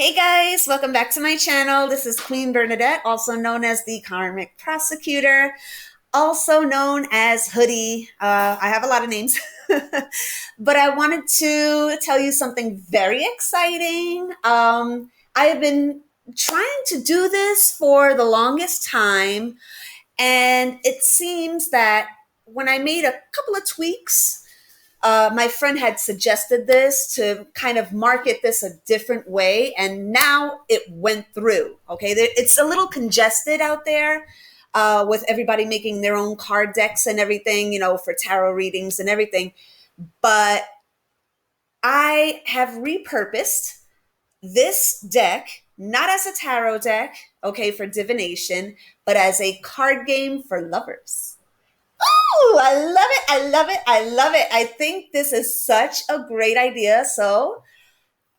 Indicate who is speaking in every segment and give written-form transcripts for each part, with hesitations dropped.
Speaker 1: Hey guys, welcome back to my channel. This is Queen Bernadette, also known as the Karmic Prosecutor, also known as Hoodie. I have a lot of names, but I wanted to tell you something very exciting. I have been trying to do this for the longest time, and it seems that when I made a couple of tweaks, my friend had suggested this to kind of market this a different way, and now it went through. Okay, it's a little congested out there with everybody making their own card decks and everything, for tarot readings and everything. But I have repurposed this deck not as a tarot deck, okay, for divination, but as a card game for lovers. Oh, I love it. I love it. I love it. I think this is such a great idea. So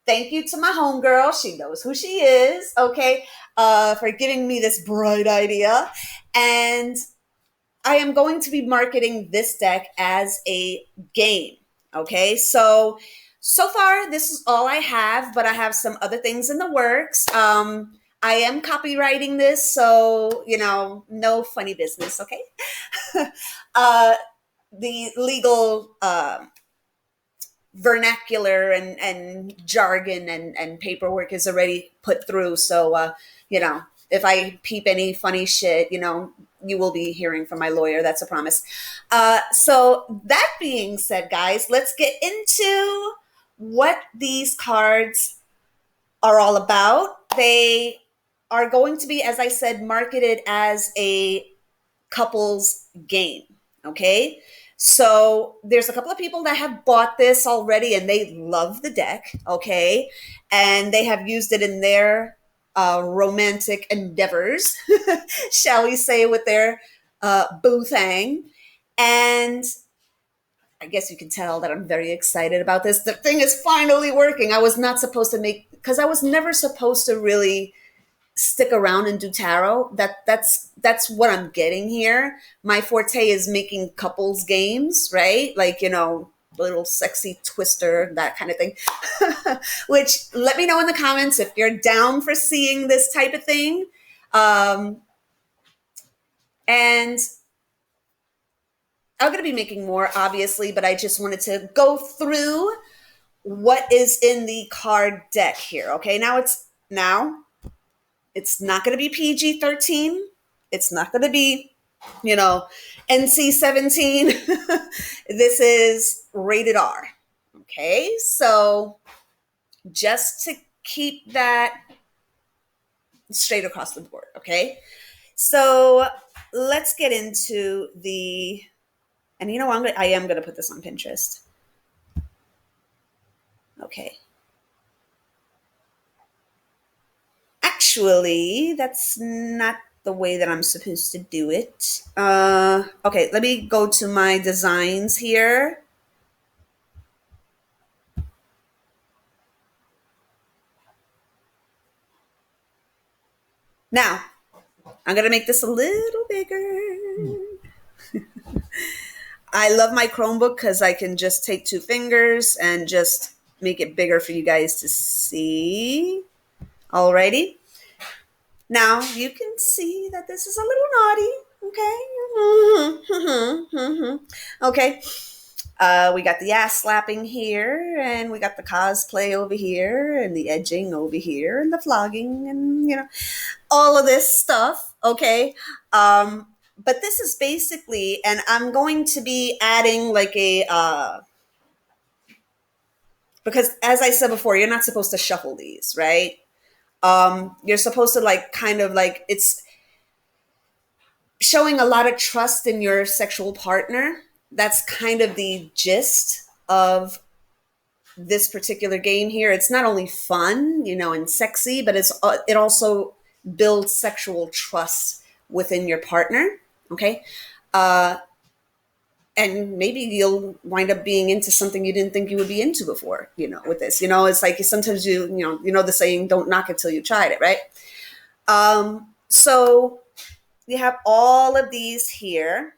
Speaker 1: thank you to my homegirl. She knows who she is. Okay. For giving me this bright idea. And I am going to be marketing this deck as a game. Okay. So far, this is all I have, but I have some other things in the works. I am copywriting this, so, no funny business. Okay. uh, the legal vernacular and jargon and paperwork is already put through. So, if I peep any funny shit, you will be hearing from my lawyer. That's a promise. So that being said, guys, let's get into what these cards are all about. They are going to be, as I said, marketed as a couples game. Okay. So there's a couple of people that have bought this already and they love the deck. Okay. And they have used it in their romantic endeavors, shall we say, with their boo thing. And I guess you can tell that I'm very excited about this. The thing is finally working. I was not supposed to because I was never supposed to really stick around and do tarot. That's what I'm getting here. My forte is making couples games, right? Like, little sexy twister, that kind of thing. Which, let me know in the comments if you're down for seeing this type of thing. And I'm going to be making more, obviously, but I just wanted to go through what is in the card deck here. Okay, it's not going to be PG-13. It's not going to be, NC-17. This is rated R. Okay, so just to keep that straight across the board. Okay, so let's get into and I am going to put this on Pinterest. Okay. Actually, that's not the way that I'm supposed to do it. Okay, let me go to my designs here. Now, I'm going to make this a little bigger. I love my Chromebook because I can just take two fingers and just make it bigger for you guys to see. Alrighty. Now, you can see that this is a little naughty. Okay. Okay. We got the ass slapping here, and we got the cosplay over here, and the edging over here, and the flogging, and all of this stuff. Okay. But this is basically, and I'm going to be adding like because as I said before, you're not supposed to shuffle these, right? You're supposed to kind of it's showing a lot of trust in your sexual partner. That's kind of the gist of this particular game here. It's not only fun, and sexy, but it also builds sexual trust within your partner. Okay. And maybe you'll wind up being into something you didn't think you would be into before, with this. It's like sometimes the saying, don't knock it till you tried it, right? So we have all of these here,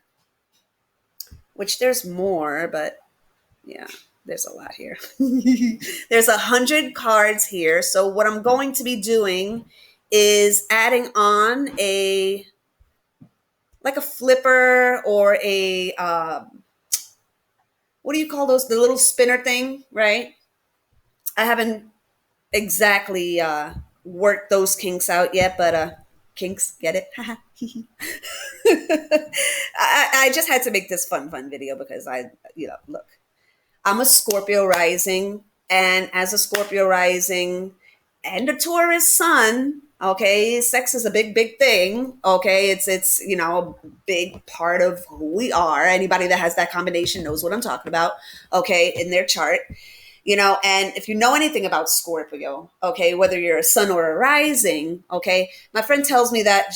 Speaker 1: which there's more, but yeah. There's a lot here. There's 100 cards here. So what I'm going to be doing is adding on a like a flipper or a what do you call those? The little spinner thing, right? I haven't exactly worked those kinks out yet, but kinks, get it? I just had to make this fun video because look, I'm a Scorpio rising, and as a Scorpio rising and a Taurus sun, okay, sex is a big thing. Okay, it's a big part of who we are. Anybody that has that combination knows what I'm talking about. Okay, in their chart. And if you know anything about Scorpio, okay, whether you're a sun or a rising, okay, my friend tells me that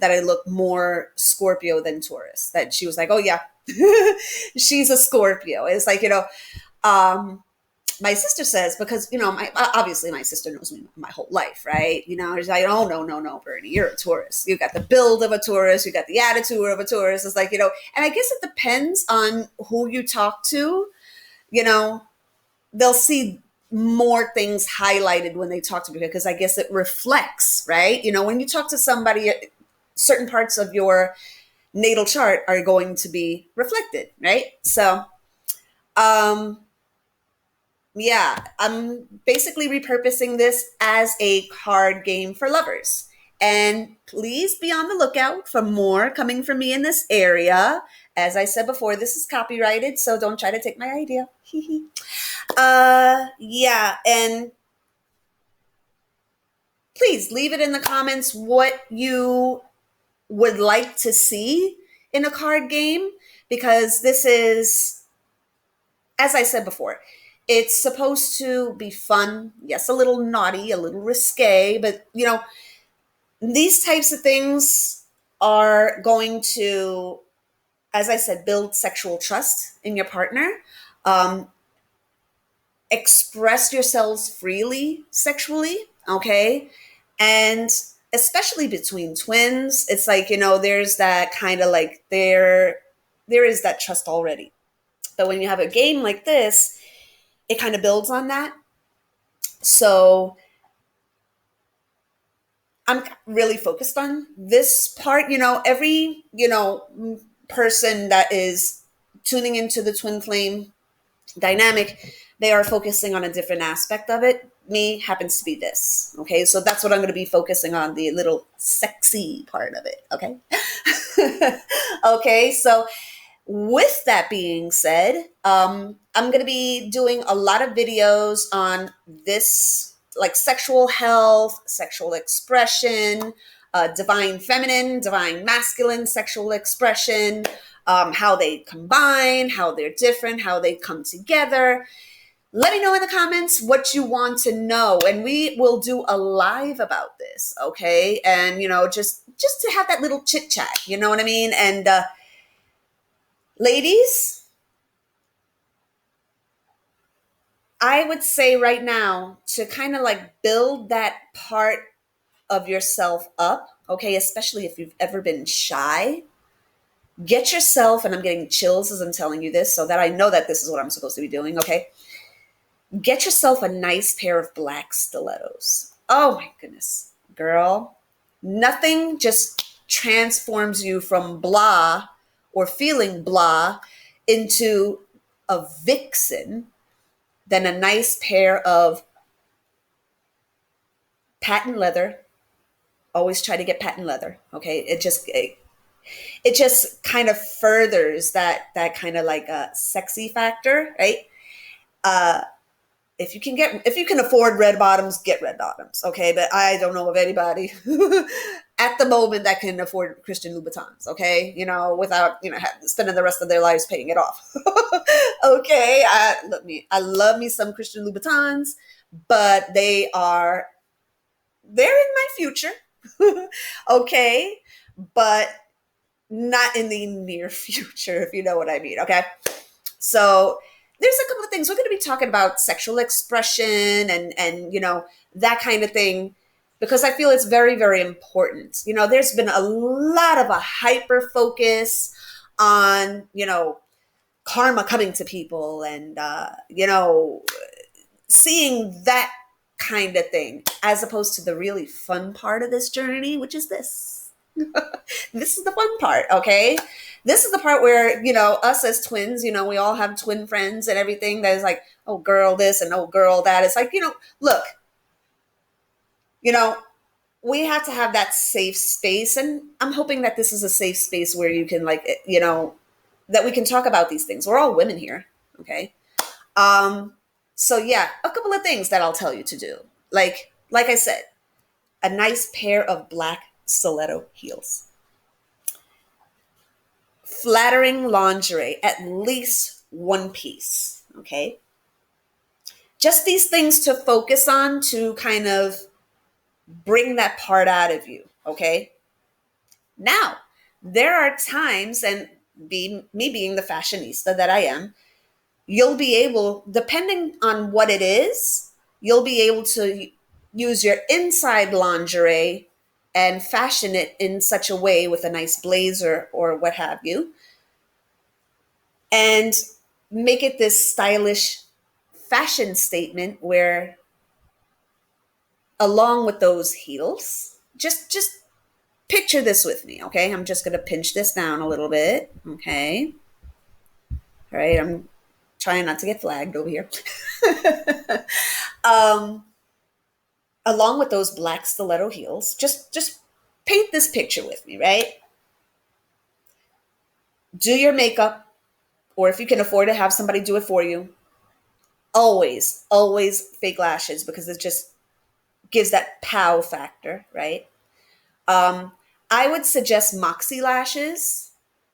Speaker 1: I look more Scorpio than Taurus. That she was like, oh yeah, she's a Scorpio. It's like, my sister says, because obviously my sister knows me my whole life, right? She's like, oh no, Bernie, you're a Taurus. You got the build of a Taurus, you got the attitude of a Taurus. It's like, and I guess it depends on who you talk to. They'll see more things highlighted when they talk to me, because I guess it reflects, right? When you talk to somebody, certain parts of your natal chart are going to be reflected, right? So, yeah, I'm basically repurposing this as a card game for lovers. And please be on the lookout for more coming from me in this area. As I said before, this is copyrighted, so don't try to take my idea. Yeah, and please leave it in the comments what you would like to see in a card game, because this is, as I said before, it's supposed to be fun. Yes, a little naughty, a little risque, but these types of things are going to, as I said, build sexual trust in your partner. Express yourselves freely sexually, okay? And especially between twins, it's like, there's that kind of like there is that trust already. But when you have a game like this, it kind of builds on that. So I'm really focused on this part. Every, person that is tuning into the twin flame dynamic, they are focusing on a different aspect of it. Me happens to be this. Okay. So that's what I'm going to be focusing on, the little sexy part of it. Okay. Okay. So with that being said, I'm going to be doing a lot of videos on this, like sexual health, sexual expression, divine feminine, divine masculine sexual expression, how they combine, how they're different, how they come together. Let me know in the comments what you want to know, and we will do a live about this, okay? And just to have that little chit chat, you know what I mean? And ladies, I would say right now to kind of like build that part of yourself up, okay? Especially if you've ever been shy. Get yourself, and I'm getting chills as I'm telling you this, so that I know that this is what I'm supposed to be doing, okay? Get yourself a nice pair of black stilettos. Oh my goodness, girl. Nothing just transforms you from blah or feeling blah into a vixen than a nice pair of patent leather. Always try to get patent leather, okay? It just kind of furthers that kind of like a sexy factor, right? If you can afford red bottoms, get red bottoms, okay? But I don't know of anybody at the moment that can afford Christian Louboutins, okay? Without spending the rest of their lives paying it off. Okay, I love me some Christian Louboutins, but they're in my future, okay? But not in the near future, if you know what I mean, okay? So there's a couple of things. We're going to be talking about sexual expression and that kind of thing, because I feel it's very, very important. There's been a lot of a hyper focus on, karma coming to people and, seeing that kind of thing, as opposed to the really fun part of this journey, which is this. This is the fun part, okay? This is the part where, us as twins, we all have twin friends and everything that is like, oh, girl, this and oh, girl, that. It's like, look, you know, we have to have that safe space. And I'm hoping that this is a safe space where you can, like, that we can talk about these things. We're all women here, okay? Um, so yeah, a couple of things that I'll tell you to do. Like I said, a nice pair of black stiletto heels. Flattering lingerie, at least one piece, okay? Just these things to focus on to kind of bring that part out of you, okay? Now, there are times, and me being the fashionista that I am, you'll be able, depending on what it is, you'll be able to use your inside lingerie and fashion it in such a way with a nice blazer or what have you, and make it this stylish fashion statement where, along with those heels, just picture this with me, okay? I'm just going to pinch this down a little bit, okay? All right, I'm trying not to get flagged over here. um, Along with those black stiletto heels, just paint this picture with me, right? Do your makeup, or if you can afford to have somebody do it for you, always fake lashes, because it just gives that pow factor, right? Um, I would suggest Moxie lashes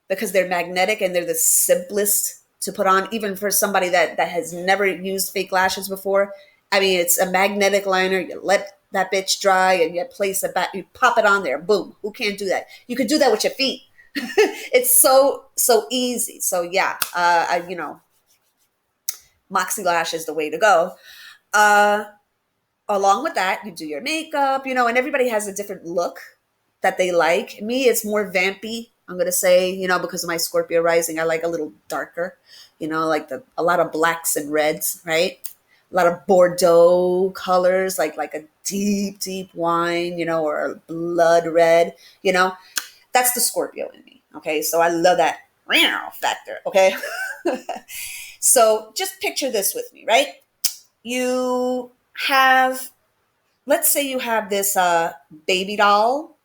Speaker 1: because they're magnetic and they're the simplest to put on, even for somebody that has never used fake lashes before. I mean, it's a magnetic liner. You let that bitch dry and you place it back, you pop it on there, boom. Who can't do that? You could do that with your feet. It's so easy. So yeah, Moxie lash is the way to go. Uh, Along with that, you do your makeup, and everybody has a different look that they like. Me, it's more vampy. I'm gonna say, because of my Scorpio rising, I like a little darker, like a lot of blacks and reds, right? A lot of Bordeaux colors, like a deep wine, or a blood red, That's the Scorpio in me. Okay, so I love that factor. Okay, so just picture this with me, right? You have, let's say you have this baby doll.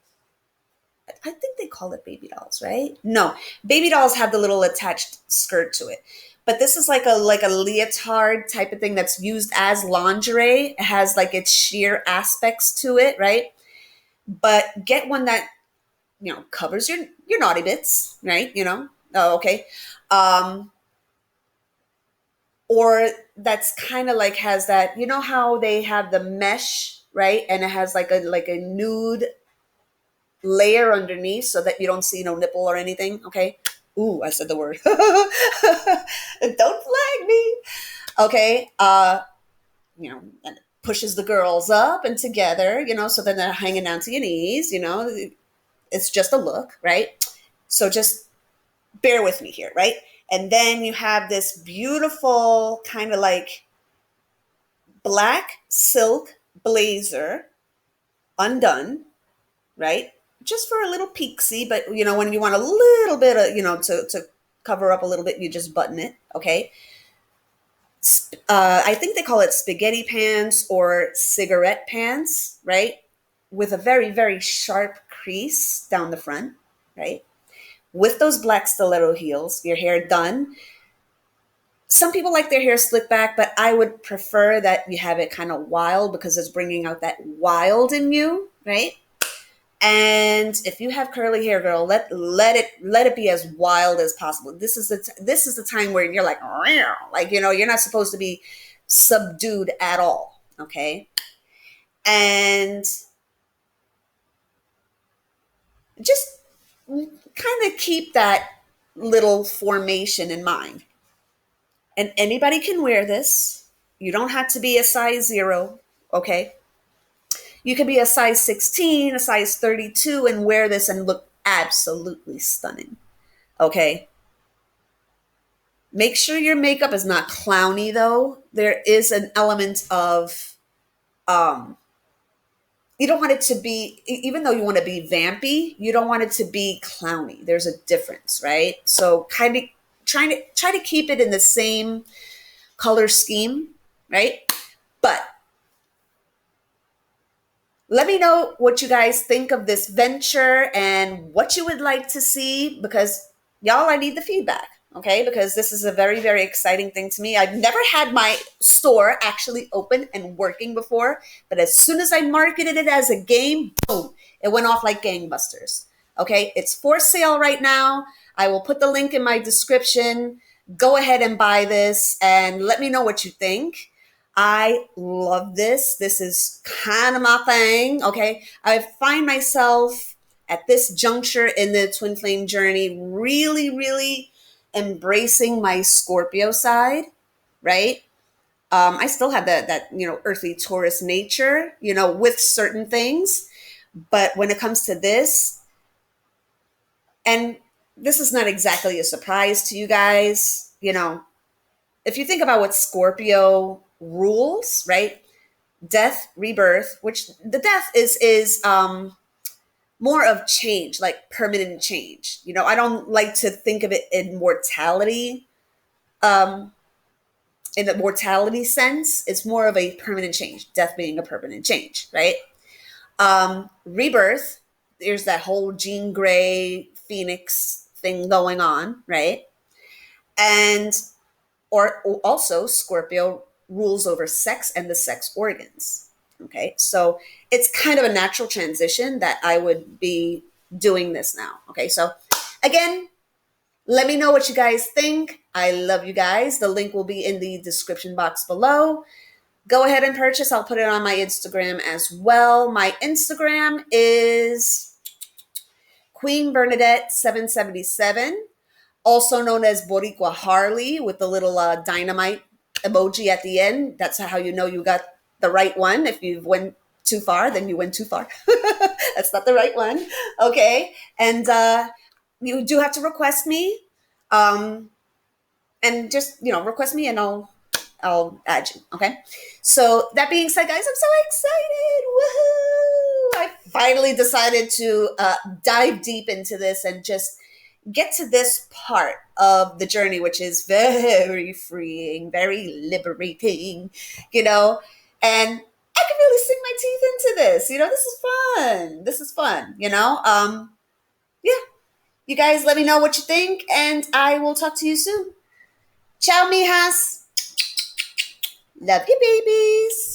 Speaker 1: I think they call it baby dolls, right? No, baby dolls have the little attached skirt to it. But this is like a leotard type of thing that's used as lingerie. It has like its sheer aspects to it, right? But get one that, covers your naughty bits, right? Oh, okay. Um, or that's kind of like has that, how they have the mesh, right? And it has like a nude layer underneath so that you don't see no nipple or anything, okay? Ooh, I said the word. Don't flag me. Okay. And it pushes the girls up and together, so then they're hanging down to your knees, it's just a look, right? So just bear with me here, right? And then you have this beautiful kind of like black silk blazer undone, right? Just for a little peeksy, but when you want a little bit of, to cover up a little bit, you just button it, okay? I think they call it spaghetti pants or cigarette pants, right? With a very sharp crease down the front, right? With those black stiletto heels, your hair done. Some people like their hair slicked back, but I would prefer that you have it kind of wild because it's bringing out that wild in you, right? And if you have curly hair, girl, let it be as wild as possible. This is the time where you're like you're not supposed to be subdued at all, okay? And just kind of keep that little formation in mind. And anybody can wear this. You don't have to be a size 0, okay? You could be a size 16, a size 32 and wear this and look absolutely stunning. Okay. Make sure your makeup is not clowny though. There is an element of um you don't want it to be, even though you want to be vampy, you don't want it to be clowny. There's a difference, right? So kind of try to keep it in the same color scheme, right? But let me know what you guys think of this venture and what you would like to see, because y'all, I need the feedback. Okay, because this is a very, very exciting thing to me. I've never had my store actually open and working before, but as soon as I marketed it as a game, boom, it went off like gangbusters. Okay, it's for sale right now. I will put the link in my description. Go ahead and buy this and let me know what you think. I love this. This is kind of my thing. Okay. I find myself at this juncture in the twin flame journey really, really embracing my Scorpio side, right? I still have that, earthly Taurus nature, with certain things. But when it comes to this, and this is not exactly a surprise to you guys, if you think about what Scorpio rules, right? Death, rebirth, which the death is more of change, like permanent change. I don't like to think of it um, in the mortality sense. It's more of a permanent change, death being a permanent change, right? Rebirth, there's that whole Jean Grey Phoenix thing going on, right? And or also Scorpio rules over sex and the sex organs. Okay, so it's kind of a natural transition that I would be doing this now. Okay, so again, let me know what you guys think. I love you guys. The link will be in the description box below. Go ahead and purchase. I'll put it on my Instagram as well. My Instagram is Queen Bernadette 777, also known as Boricua Harley, with the little dynamite emoji at the end. That's how you know you got the right one. If you went too far, then you went too far. That's not the right one. Okay. And you do have to request me. Um, and just, request me and I'll add you. Okay. So that being said, guys, I'm so excited. Woohoo! I finally decided to dive deep into this and just get to this part of the journey, which is very freeing, very liberating, and I can really sink my teeth into this. This is fun. This is fun, yeah. You guys let me know what you think, and I will talk to you soon. Ciao, mijas. Love you, babies.